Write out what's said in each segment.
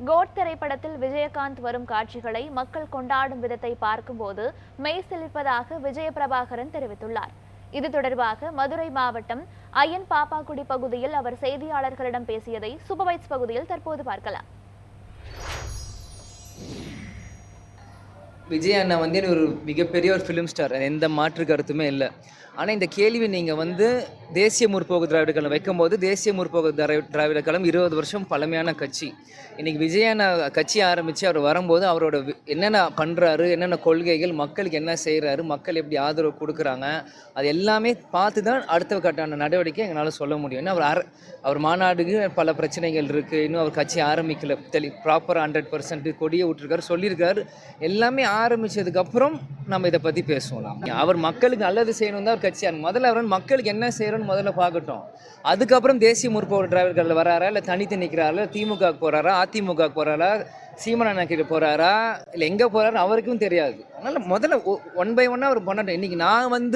Code திரைப்படத்தில் விஜயகாந்த் வரும் காட்சிகளை மக்கள் கொண்டாடும் விதத்தை பார்க்கும்போது மெய் சிலிர்ப்பதாக விஜயபிரபாகரன் தெரிவித்துள்ளார். இது தொடர்பாக மதுரை மாவட்டம் அய்யன் பாப்பாக்குடி பகுதியில் அவர் செய்தியாளர்களிடம் பேசியதை சூப்பர்வைட்ஸ் பகுதியில் தற்போது பார்க்கலாம். விஜய் அண்ணா ஒரு மிகப்பெரிய ஒரு ஃபிலிம் ஸ்டார், எந்த மாற்று கருத்துமே இல்லை. ஆனால் இந்த கேள்வி நீங்கள் தேசிய முற்போக்கு திராவிட கழகம் வைக்கும்போது, தேசிய முற்போக்கு திராவிட கழகம் 20 வருஷம் பழமையான கட்சி. இன்றைக்கி விஜய் அண்ணா கட்சி ஆரம்பித்து அவர் வரும்போது அவரோட என்னென்ன பண்ணுறாரு, என்னென்ன கொள்கைகள், மக்களுக்கு என்ன செய்கிறாரு, மக்கள் எப்படி ஆதரவு கொடுக்குறாங்க, அது எல்லாமே பார்த்து தான் அடுத்த கட்டான நடவடிக்கை எங்களால் சொல்ல முடியும். ஏன்னா அவர் மாநாடுக்கு பல பிரச்சனைகள் இருக்குது, இன்னும் அவர் கட்சி ஆரம்பிக்கல, ப்ராப்பராக 100% கொடியை விட்டுருக்காரு, சொல்லியிருக்காரு. எல்லாமே ஆரம்பித்ததுக்கப்புறம் நம்ம இதை பற்றி பேசுவோம். அவர் மக்களுக்கு நல்லது செய்யணும் தான் அவர் கட்சியார். முதல்ல அவர் மக்களுக்கு என்ன செய்யணும்னு முதல்ல பார்க்கட்டும். அதுக்கப்புறம் தேசிய முற்போக்கு டிராவிடர்கள் வராரா, இல்லை தனித்து நிற்கிறாரா, இல்லை திமுக போகிறாரா, அதிமுக போகிறாரா, சீமான் அண்ணாக்கிட்ட போகிறாரா, இல்லை எங்கே போகிறாரு அவருக்கும் தெரியாது. அதனால் முதல்ல 1 by 1 அவர் பண்ணட்டும். இன்றைக்கி நான்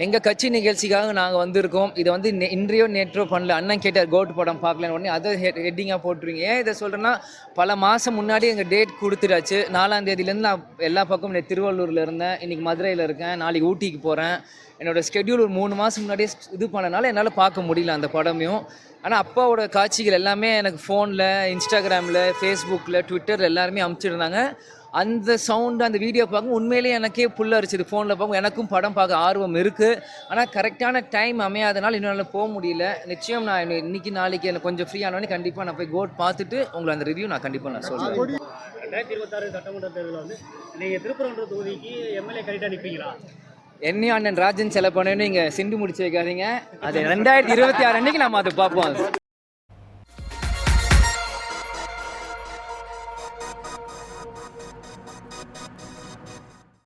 எங்கள் கட்சி நிகழ்ச்சிக்காக நாங்கள் வந்திருக்கோம். இதை இன்றையோ நேற்றோ பண்ணல. அண்ணன் கேட்டார் கோட் படம் பார்க்கலன்னு, உடனே அதை ஹெட்டிங்காக போட்டுருங்க. ஏன் இதை சொல்கிறேன்னா, பல மாதம் முன்னாடி எங்கள் டேட் கொடுத்துட்டாச்சு. 4ஆம் தேதியிலேருந்து நான் எல்லா பக்கமும் திருவள்ளூரில் இருந்தேன், இன்றைக்கி மதுரையில் இருக்கேன், நாளைக்கு ஊட்டிக்கு போகிறேன். என்னோடய ஸ்கெட்யூல் ஒரு 3 மாதம் முன்னாடியே இது பண்ணனால என்னால் பார்க்க முடியல அந்த படமையும். ஆனால் அப்பாவோட காட்சிகள் எல்லாமே எனக்கு ஃபோனில், இன்ஸ்டாகிராமில், ஃபேஸ்புக்கில், ட்விட்டரில் எல்லாருமே அனுப்பிச்சிருந்தாங்க. அந்த சவுண்டு, அந்த வீடியோ பார்க்கும் உண்மையிலேயே எனக்கே புல்லரிச்சிது. ஃபோனில் பார்க்கும் எனக்கும் படம் பார்க்க ஆர்வம் இருக்குது. ஆனால் கரெக்டான டைம் அமையாதனால இன்னும் போக முடியல. நிச்சயம் நான் இன்றைக்கி நாளைக்கு எனக்கு கொஞ்சம் ஃப்ரீ ஆனோடனே கண்டிப்பாக நான் போய் கோட் பார்த்துட்டு உங்களை அந்த ரிவ்யூ நான் கண்டிப்பாக நான் சொல்கிறேன். 2026 சட்டமன்ற தேர்தலில் நீங்கள் திருப்பரங்குன்றம் தொகுதிக்கு எம்எல்ஏ கரெக்டாக நிற்பீங்களா? என்னையும் அண்ணன் ராஜன் செலவு பண்ணணும், இங்கே சிண்டு முடிச்சு வைக்காதீங்க. அது 2026 அன்னைக்கு நம்ம அதை பார்ப்போம்.